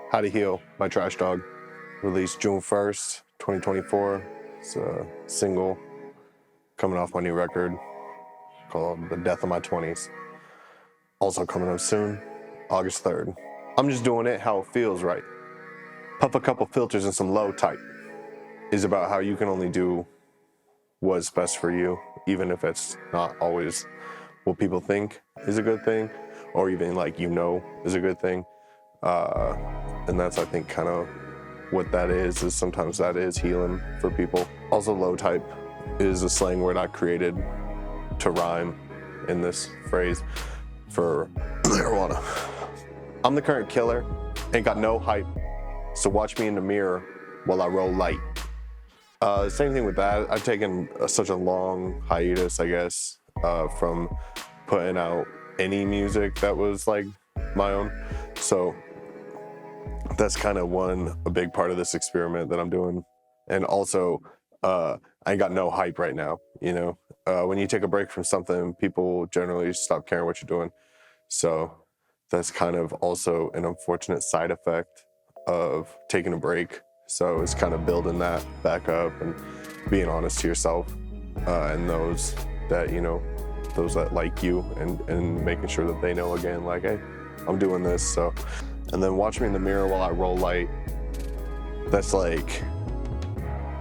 How to Heal by Trash Dog. Released June 1st, 2024. It's a single coming off my new record called The Death of My 20s. Also coming up soon, August 3rd. I'm just doing it how it feels right. Puff a couple filters and some low type is about how you can only do what's best for you, even if it's not always what people think is a good thing, or even like is a good thing. And that's, I think, kind of what that is sometimes that is healing for people. Also, low type is a slang word I created to rhyme in this phrase for marijuana. I'm the current killer, ain't got no hype, so watch me in the mirror while I roll light. Same thing with that. I've taken such a long hiatus, I guess, from putting out any music that was like my own. So that's kind of a big part of this experiment that I'm doing. And also, I ain't got no hype right now, when you take a break from something, people generally stop caring what you're doing. So that's kind of also an unfortunate side effect of taking a break. So it's kind of building that back up and being honest to yourself and those that like you and making sure that they know again, like, hey, I'm doing this. So, and then watch me in the mirror while I roll light. That's like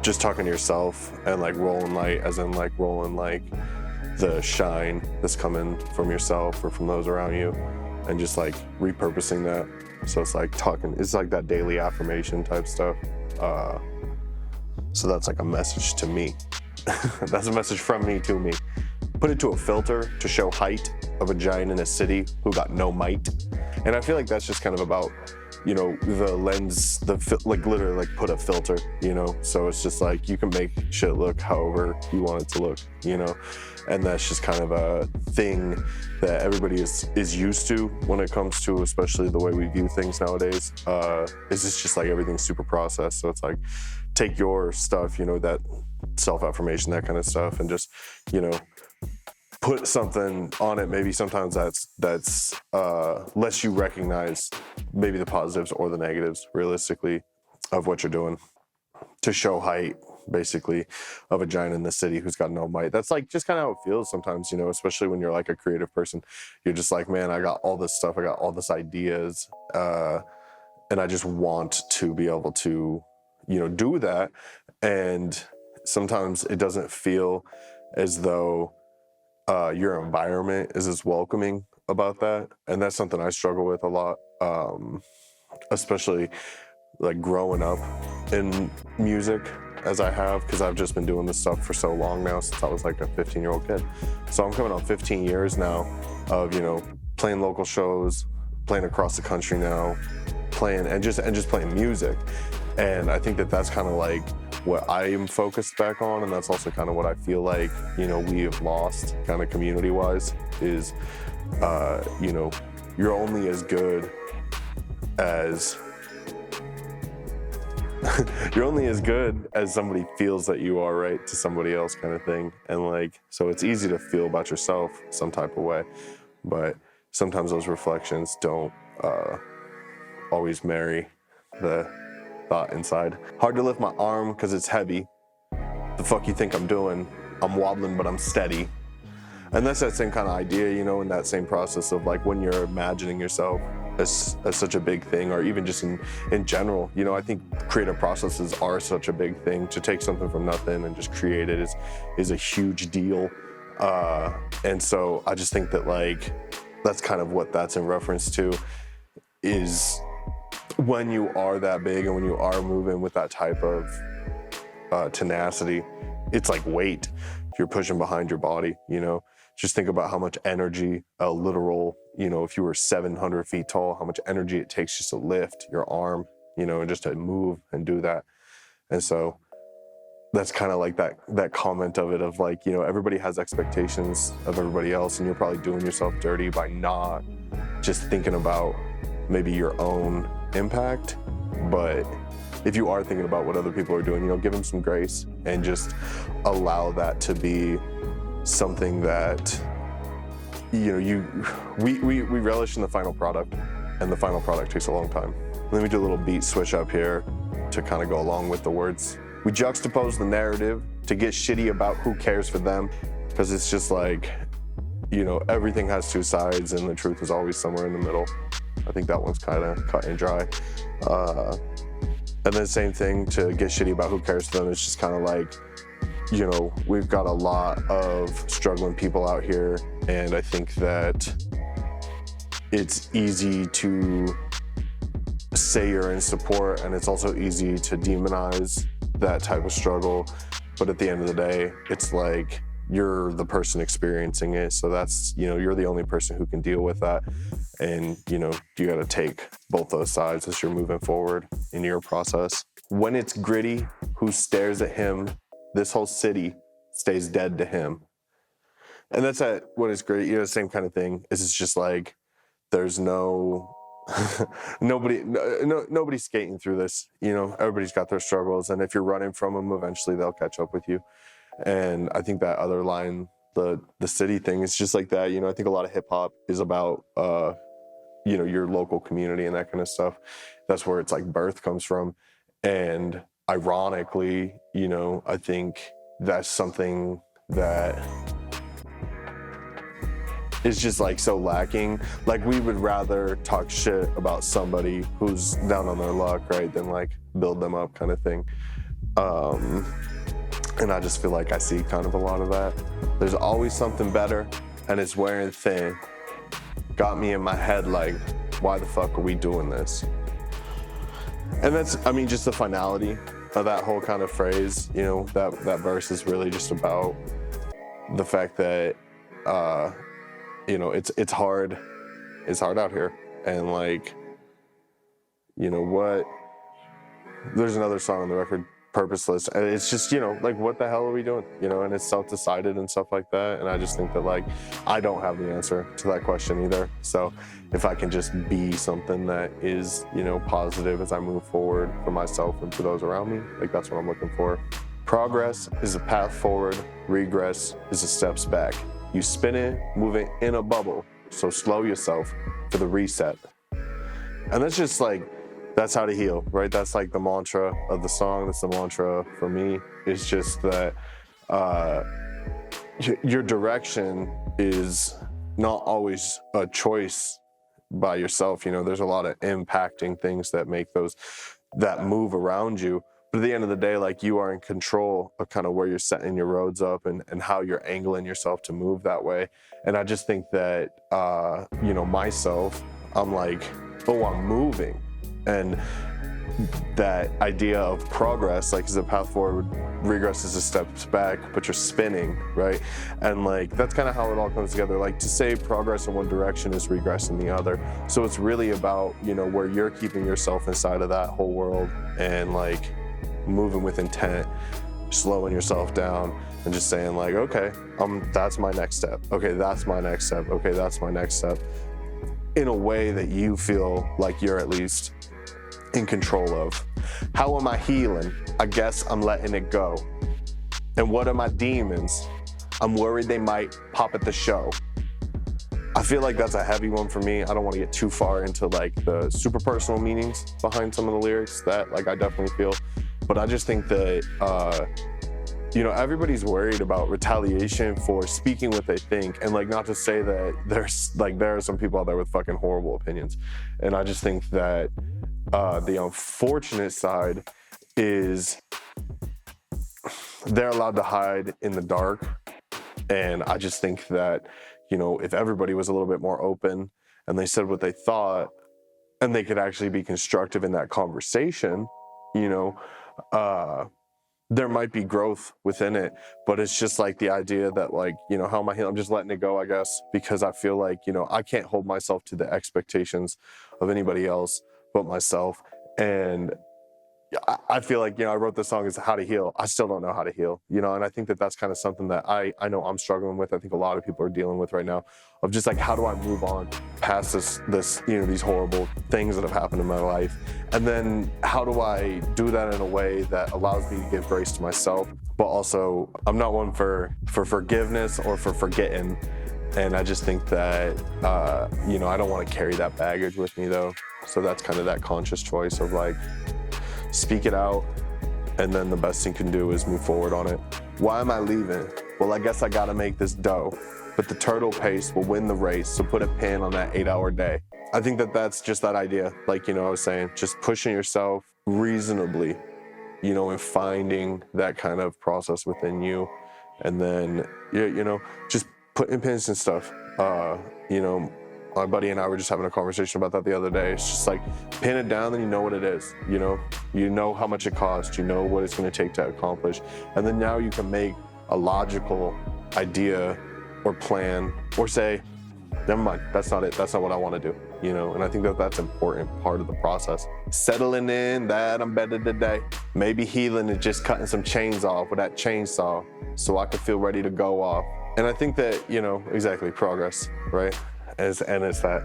just talking to yourself and like rolling light, as in like rolling like the shine that's coming from yourself or from those around you, and just like repurposing that. So it's like it's like that daily affirmation type stuff. So that's like a message to me. That's a message from me to me. Put it to a filter to show height of a giant in a city who got no might. And I feel like that's just kind of about, the lens, literally like put a filter, so it's just like you can make shit look however you want it to look, and that's just kind of a thing that everybody is used to when it comes to, especially the way we view things nowadays. It's just like everything's super processed. So it's like, take your stuff, that self-affirmation, that kind of stuff, and just, put something on it. Maybe sometimes that's lets you recognize maybe the positives or the negatives, realistically, of what you're doing, to show height, basically, of a giant in the city who's got no might. That's like just kind of how it feels sometimes, especially when you're like a creative person. You're just like, man, I got all this stuff, I got all this ideas, and I just want to be able to, do that. And sometimes it doesn't feel as though your environment is as welcoming about that. And that's something I struggle with a lot, especially like growing up in music as I have, because I've just been doing this stuff for so long now, since I was like a 15-year-old kid. So I'm coming on 15 years now of, playing local shows, playing across the country now, playing and just playing music. And I think that that's kind of like what I am focused back on, and that's also kind of what I feel like, we have lost kind of community-wise, is, you're only as good as you're only as good as somebody feels that you are, right, to somebody else, kind of thing. And like, so it's easy to feel about yourself some type of way, but sometimes those reflections don't always marry the thought inside. Hard to lift my arm because it's heavy. The fuck you think I'm doing? I'm wobbling, but I'm steady. And that's that same kind of idea, in that same process of like when you're imagining yourself as such a big thing, or even just in general, I think creative processes are such a big thing. To take something from nothing and just create it is a huge deal. And so I just think that like, that's kind of what that's in reference to, is when you are that big and when you are moving with that type of tenacity, it's like weight you're pushing behind your body, Just think about how much energy, a literal, if you were 700 feet tall, how much energy it takes just to lift your arm, and just to move and do that. And so that's kind of like that comment of it, of like, everybody has expectations of everybody else, and you're probably doing yourself dirty by not just thinking about maybe your own impact. But if you are thinking about what other people are doing, give them some grace and just allow that to be something that, we relish in the final product, and the final product takes a long time. Let me do a little beat switch up here to kind of go along with the words. We juxtapose the narrative to get shitty about who cares for them, because it's just like, you know, everything has two sides and the truth is always somewhere in the middle. I think that one's kind of cut and dry. And then same thing to get shitty about who cares for them. It's just kind of like, you know, we've got a lot of struggling people out here, and I think that it's easy to say you're in support, and it's also easy to demonize that type of struggle. But at the end of the day, it's like you're the person experiencing it. So that's, you know, you're the only person who can deal with that. And, you know, you got to take both those sides as you're moving forward in your process. When it's gritty, who stares at him? This whole city stays dead to him. And that's at when it's gritty, you know, the same kind of thing. It's just like, there's no, nobody's skating through this. You know, everybody's got their struggles. And if you're running from them, eventually they'll catch up with you. And I think that other line, the city thing, is just like that. You know, I think a lot of hip hop is about, you know, your local community and that kind of stuff. That's where it's like birth comes from. And ironically, you know, I think that's something that is just like so lacking. Like, we would rather talk shit about somebody who's down on their luck, right, than like build them up kind of thing. And I just feel like I see kind of a lot of that. There's always something better, and it's wearing thin. Got me in my head like, why the fuck are we doing this? And that's, I mean, just the finality of that whole kind of phrase, you know, that verse is really just about the fact that, you know, it's hard out here. And like, you know what, there's another song on the record, Purposeless, and it's just, you know, like, what the hell are we doing, you know? And it's self-decided and stuff like that. And I just think that, like, I don't have the answer to that question either. So if I can just be something that is, you know, positive as I move forward for myself and for those around me, like, that's what I'm looking for. Progress is a path forward, regress is a steps back. You spin it, moving in a bubble, so slow yourself for the reset. And that's just like, that's how to heal, right? That's like the mantra of the song. That's the mantra for me. It's just that your direction is not always a choice by yourself. You know, there's a lot of impacting things that make that move around you. But at the end of the day, like, you are in control of kind of where you're setting your roads up and how you're angling yourself to move that way. And I just think that, you know, myself, I'm like, oh, I'm moving. And that idea of progress, like, is a path forward, regress is a steps back, but you're spinning, right? And like, that's kind of how it all comes together. Like, to say progress in one direction is regress in the other. So it's really about, you know, where you're keeping yourself inside of that whole world and like moving with intent, slowing yourself down and just saying like, okay, that's my next step. Okay, that's my next step. Okay, that's my next step. In a way that you feel like you're at least in control of. How am I healing? I guess I'm letting it go. And what are my demons? I'm worried they might pop at the show. I feel like that's a heavy one for me. I don't want to get too far into like the super personal meanings behind some of the lyrics that like I definitely feel. But I just think that, you know, everybody's worried about retaliation for speaking what they think. And like, not to say that there are some people out there with fucking horrible opinions. And I just think that the unfortunate side is they're allowed to hide in the dark. And I just think that, you know, if everybody was a little bit more open and they said what they thought and they could actually be constructive in that conversation, you know, there might be growth within it. But it's just like the idea that like, you know, how am I healing? I'm just letting it go, I guess, because I feel like, you know, I can't hold myself to the expectations of anybody else but myself. And I feel like, you know, I wrote this song as how to heal. I still don't know how to heal, you know, and I think that that's kind of something that I know I'm struggling with. I think a lot of people are dealing with right now, of just like, how do I move on past this, you know, these horrible things that have happened in my life? And then how do I do that in a way that allows me to give grace to myself, but also I'm not one for forgiveness or for forgetting. And I just think that, you know, I don't want to carry that baggage with me though. So that's kind of that conscious choice of like, speak it out, and then the best thing you can do is move forward on it. Why am I leaving? Well, I guess I gotta make this dough, but the turtle pace will win the race, so put a pin on that 8-hour day. I think that that's just that idea, like, I was saying, just pushing yourself reasonably, and finding that kind of process within you, and then, just putting pins and stuff. My buddy and I were just having a conversation about that the other day. It's just like, pin it down, then you know what it is, you know how much it costs, you know what it's gonna take to accomplish. And then now you can make a logical idea or plan, or say, never mind, that's not it, that's not what I wanna do, And I think that that's an important part of the process. Settling in that I'm better today. Maybe healing is just cutting some chains off with that chainsaw so I can feel ready to go off. And I think that, exactly, progress, right? And it's that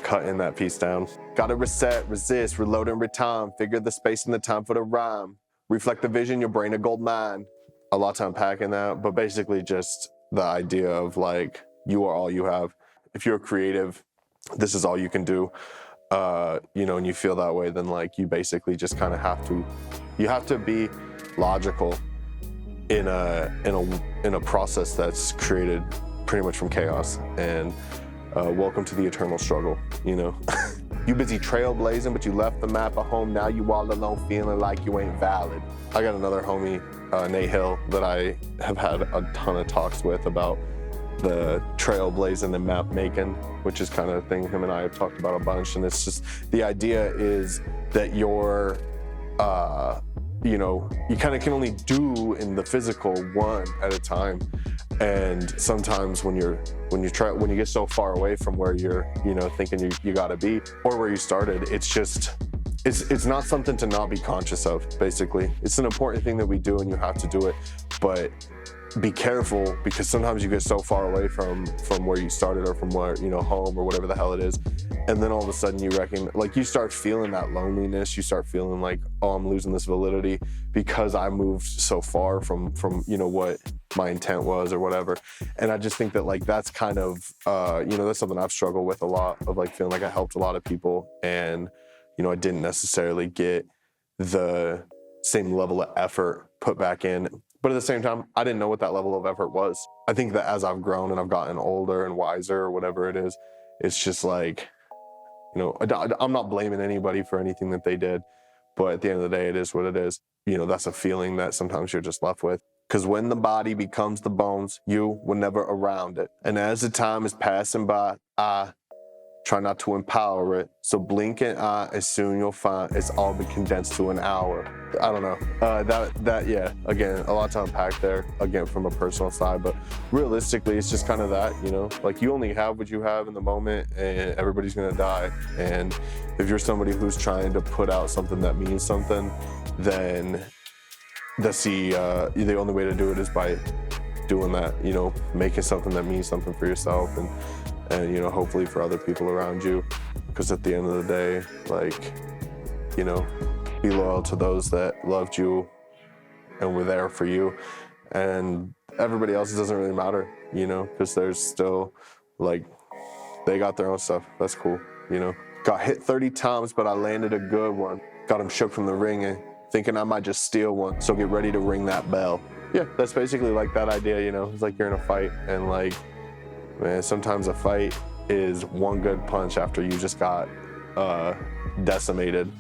cutting that piece down. Gotta reset, resist, reload and retime. Figure the space and the time for the rhyme. Reflect the vision, your brain a gold mine. A lot to unpack in that, but basically just the idea of like, you are all you have. If you're creative, this is all you can do. And you feel that way, then like you basically just kind of have to be logical in a process that's created pretty much from chaos. And welcome to the eternal struggle, You busy trailblazing, but you left the map at home. Now you all alone feeling like you ain't valid. I got another homie, Nate Hill, that I have had a ton of talks with about the trailblazing and map making, which is kind of a thing him and I have talked about a bunch. And it's just, the idea is that you're, you kind of can only do in the physical one at a time. And sometimes when you get so far away from where you're, thinking you gotta be, or where you started, it's not something to not be conscious of, basically. It's an important thing that we do and you have to do it, but be careful, because sometimes you get so far away from where you started, or from where, home, or whatever the hell it is. And then all of a sudden you start feeling that loneliness. You start feeling like, oh, I'm losing this validity because I moved so far from what my intent was or whatever. And I just think that like, that's kind of, that's something I've struggled with a lot, of like feeling like I helped a lot of people, and, I didn't necessarily get the same level of effort put back in. But at the same time, I didn't know what that level of effort was. I think that as I've grown and I've gotten older and wiser, or whatever it is, it's just like, I'm not blaming anybody for anything that they did, but at the end of the day, it is what it is. That's a feeling that sometimes you're just left with. Because when the body becomes the bones, you were never around it. And as the time is passing by, I try not to empower it. So blink an eye, and soon you'll find it's all been condensed to an hour. I don't know. Yeah, again, a lot to unpack there, again, from a personal side. But realistically, it's just kind of that, like you only have what you have in the moment, and everybody's gonna die. And if you're somebody who's trying to put out something that means something, then that's the only way to do it is by doing that, making something that means something for yourself, and hopefully for other people around you. Because at the end of the day, like, be loyal to those that loved you and were there for you, and everybody else doesn't really matter, because there's still, like, they got their own stuff. That's cool, Got hit 30 times, but I landed a good one. Got him shook from the ring and thinking I might just steal one. So get ready to ring that bell. Yeah, that's basically like that idea, It's like you're in a fight, and like, man, sometimes a fight is one good punch after you just got decimated,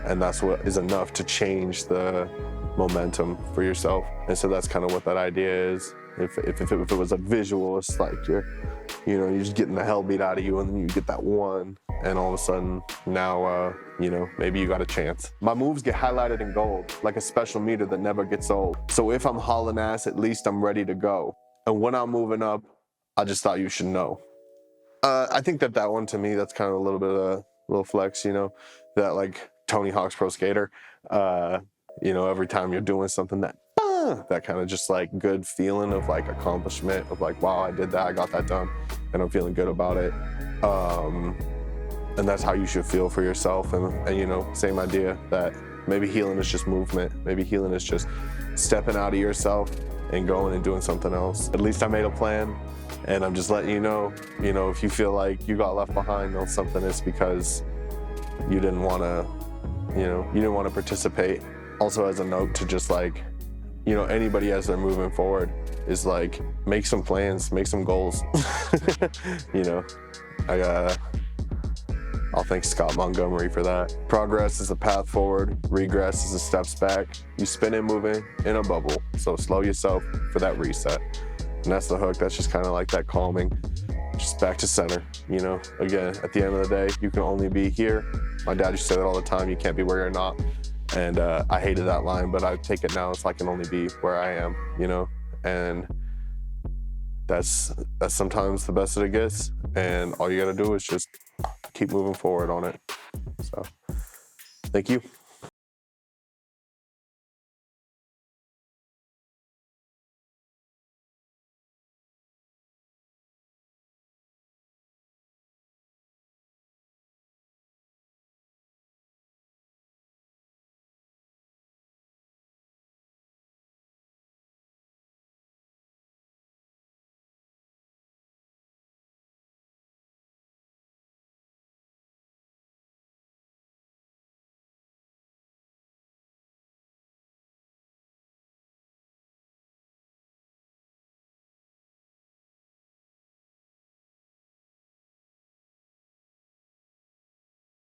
and that's what is enough to change the momentum for yourself. And so that's kind of what that idea is. If it was a visual, it's like you're just getting the hell beat out of you, and then you get that one, and all of a sudden now, maybe you got a chance. My moves get highlighted in gold, like a special meter that never gets old. So if I'm hauling ass, at least I'm ready to go. And when I'm moving up, I just thought you should know. I think that one, to me, that's kind of a little bit of a little flex, that like Tony Hawk's Pro Skater, every time you're doing something that kind of just like good feeling of like accomplishment of like, wow, I did that, I got that done, and I'm feeling good about it. And that's how you should feel for yourself. And same idea that maybe healing is just movement. Maybe healing is just stepping out of yourself and going and doing something else. At least I made a plan, and I'm just letting you know, if you feel like you got left behind on something, it's because you didn't want to, you didn't want to participate. Also, as a note to just like, anybody as they're moving forward is like, make some plans, make some goals. I'll thank Scott Montgomery for that. Progress is a path forward, regress is a steps back. You spin and moving in a bubble, so slow yourself for that reset. And that's the hook. That's just kind of like that calming, just back to center. Again, at the end of the day, you can only be here. My dad used to say that all the time, you can't be where you're not. And I hated that line, but I take it now, so I can only be where I am, and that's sometimes the best that it gets. And all you gotta do is just keep moving forward on it. So, thank you.